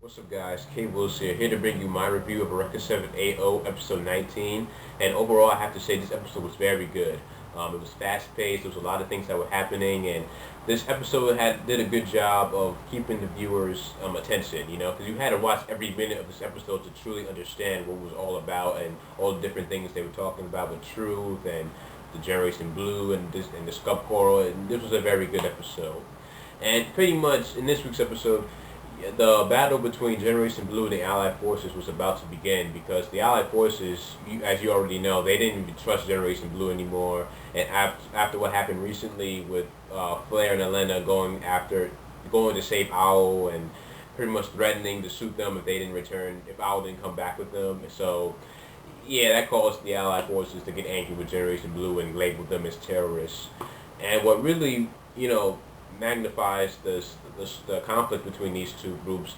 What's up, guys? K Wills here to bring you my review of Eureka 7AO episode 19. And overall, I have to say this episode was very good. It was fast-paced. There was a lot of things that were happening, and this episode did a good job of keeping the viewers' attention. Because you had to watch every minute of this episode to truly understand what it was all about and all the different things they were talking about with Truth and the Generation Blue and the Scub Coral. And this was a very good episode. And pretty much in this week's episode, the battle between Generation Blue and the Allied forces was about to begin because the Allied forces, as you already know, they didn't even trust Generation Blue anymore. And after what happened recently with Flair and Elena going to save Owl and pretty much threatening to shoot them if they didn't return, if Owl didn't come back with them. So, yeah, that caused the Allied forces to get angry with Generation Blue and label them as terrorists. And what really, magnifies the conflict between these two groups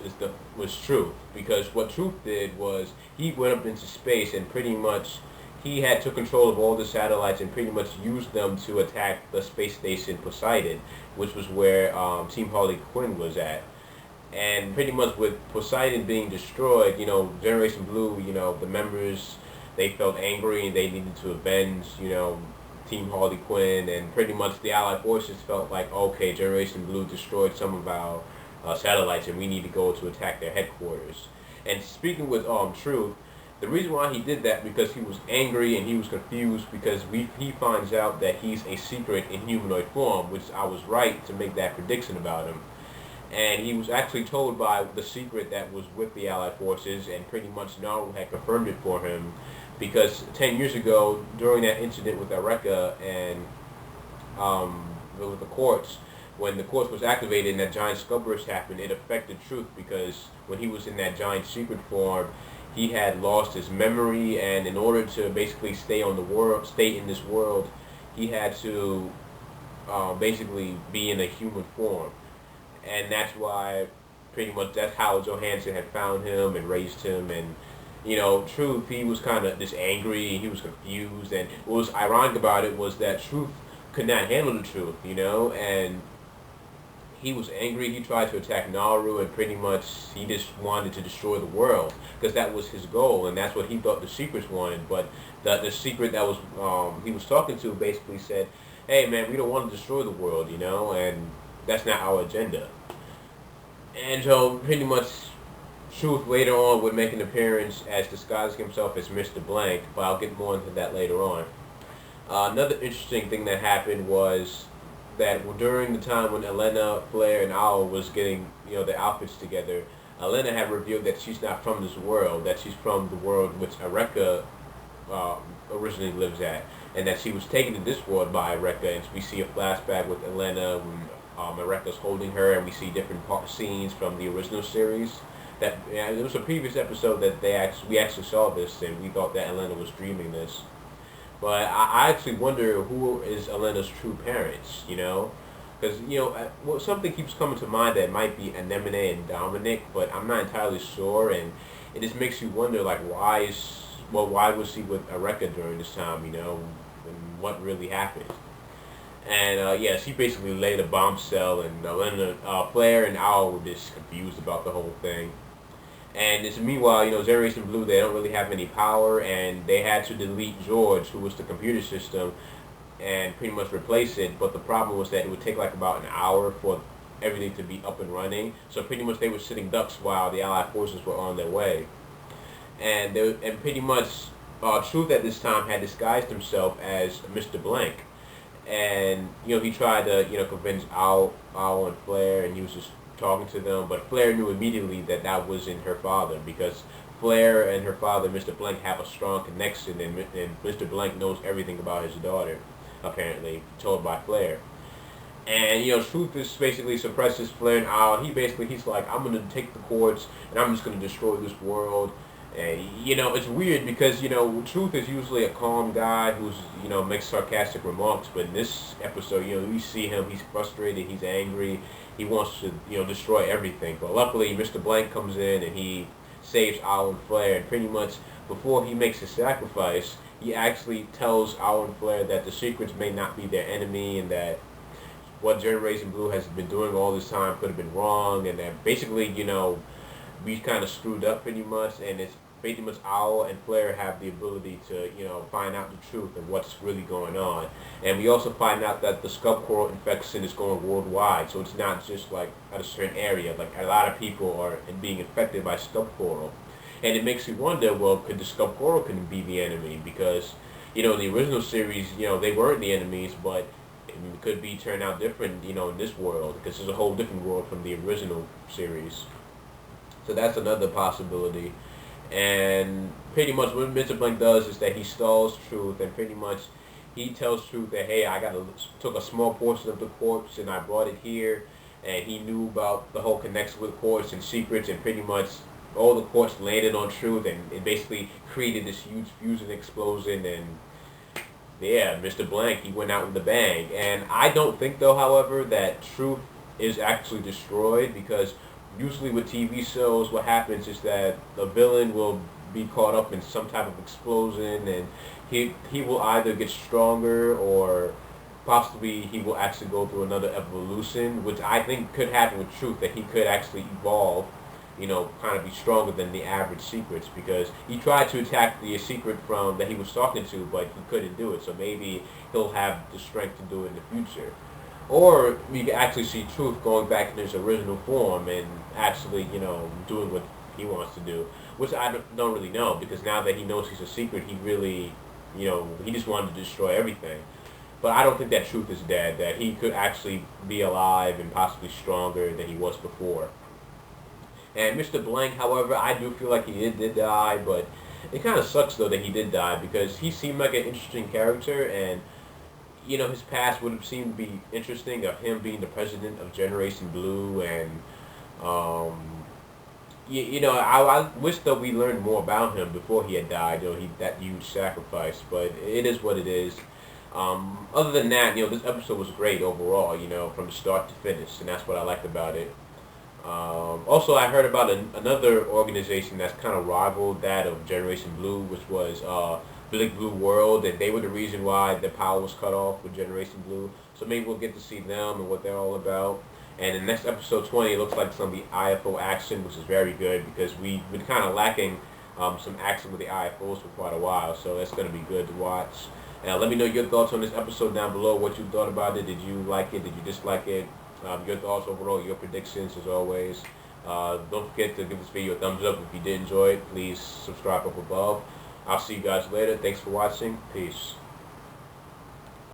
was Truth, because what Truth did was he went up into space and pretty much he took control of all the satellites and pretty much used them to attack the space station Poseidon, which was where Team Harley Quinn was at. And pretty much with Poseidon being destroyed, Generation Blue, the members, they felt angry and they needed to avenge, Team Harley Quinn, and pretty much the Allied forces felt like, okay, Generation Blue destroyed some of our satellites and we need to go to attack their headquarters. And speaking with Truth, the reason why he did that because he was angry and he was confused because he finds out that he's a secret in humanoid form, which I was right to make that prediction about him. And he was actually told by the secret that was with the Allied forces, and pretty much Naru had confirmed it for him, because 10 years ago, during that incident with Eureka and with the quartz, when the quartz was activated and that giant scub burst happened, it affected Truth because when he was in that giant secret form, he had lost his memory, and in order to basically stay in this world, he had to basically be in a human form. And that's why, pretty much, that's how Johansson had found him and raised him. And, Truth, he was kind of just angry, he was confused. And what was ironic about it was that Truth could not handle the truth, and he was angry. He tried to attack Naru, and pretty much he just wanted to destroy the world because that was his goal, and that's what he thought the secrets wanted. But the secret that was he was talking to basically said, hey, man, we don't want to destroy the world, and that's not our agenda. And so pretty much Truth later on would make an appearance as disguising himself as Mr. Blank, but I'll get more into that later on. Another interesting thing that happened was that during the time when Elena, Flair, and Owl was getting their outfits together, Elena had revealed that she's not from this world, that she's from the world which Eureka originally lives at, and that she was taken to this world by Eureka. And we see a flashback with Elena when Eureka's holding her, and we see different scenes from the original series. There was a previous episode that we actually saw this, and we thought that Elena was dreaming this. But I actually wonder who is Elena's true parents, because something keeps coming to mind that might be Anemone and Dominic, but I'm not entirely sure, and it just makes you wonder, like, why was she with Eureka during this time, and what really happened. And she basically laid a bombshell, and Flair and Owl were just confused about the whole thing. And meanwhile, Generation Blue, they don't really have any power, and they had to delete George, who was the computer system, and pretty much replace it. But the problem was that it would take like about an hour for everything to be up and running. So pretty much they were sitting ducks while the Allied forces were on their way. And pretty much Truth at this time had disguised himself as Mr. Blank. And he tried to convince Owl and Flair, and he was just talking to them, but Flair knew immediately that that wasn't her father, because Flair and her father, Mr. Blank, have a strong connection, and Mr. Blank knows everything about his daughter, apparently, told by Flair. And Truth just basically suppresses Flair and Owl. He's like, I'm gonna take the quartz and I'm just gonna destroy this world. And it's weird because Truth is usually a calm guy who's makes sarcastic remarks, but in this episode, you see him, he's frustrated, he's angry, he wants to destroy everything. But luckily, Mr. Blank comes in and he saves Owl and Flair, and pretty much before he makes his sacrifice, he actually tells Owl and Flair that the secrets may not be their enemy, and that what Generation Blue has been doing all this time could have been wrong, and that basically be kind of screwed up pretty much, and it's pretty much Owl and Flare have the ability to, find out the truth of what's really going on. And we also find out that the scub coral infection is going worldwide, so it's not just like at a certain area. Like a lot of people are being infected by scub coral. And it makes you wonder, well, could the scub coral could be the enemy? Because, in the original series, they weren't the enemies, but it could be turned out different, in this world, because it's a whole different world from the original series. So that's another possibility. And pretty much what Mr. Blank does is that he stalls Truth, and pretty much he tells Truth that, hey, took a small portion of the corpse and I brought it here, and he knew about the whole connection with quartz and secrets, and pretty much all the quartz landed on Truth, and it basically created this huge fusion explosion, and yeah, Mr. Blank, he went out with a bang. And I don't think, though, however, that Truth is actually destroyed, because usually with TV shows, what happens is that the villain will be caught up in some type of explosion, and he will either get stronger, or possibly he will actually go through another evolution, which I think could happen with Truth, that he could actually evolve, kind of be stronger than the average Secrets, because he tried to attack the Secret from that he was talking to, but he couldn't do it. So maybe he'll have the strength to do it in the future. Or we can actually see Truth going back in his original form and actually, doing what he wants to do, which I don't really know, because now that he knows he's a Secret, he really, he just wanted to destroy everything. But I don't think that Truth is dead, that he could actually be alive and possibly stronger than he was before. And Mr. Blank, however, I do feel like he did die, but it kind of sucks, though, that he did die, because he seemed like an interesting character, and, his past would have seemed to be interesting, of him being the president of Generation Blue, and, I wish that we learned more about him before he had died, that huge sacrifice, but it is what it is. Other than that, this episode was great overall, from start to finish, and that's what I liked about it. Also, I heard about another organization that's kind of rivaled that of Generation Blue, which was Big Blue World, and they were the reason why the power was cut off with Generation Blue. So maybe we'll get to see them and what they're all about. And in next episode 20, it looks like it's going to be IFO action, which is very good, because we've been kind of lacking some action with the IFOs for quite a while. So that's going to be good to watch. Let me know your thoughts on this episode down below, what you thought about it. Did you like it? Did you dislike it? Your thoughts overall, your predictions as always. Don't forget to give this video a thumbs up if you did enjoy it. Please subscribe up above. I'll see you guys later. Thanks for watching. Peace.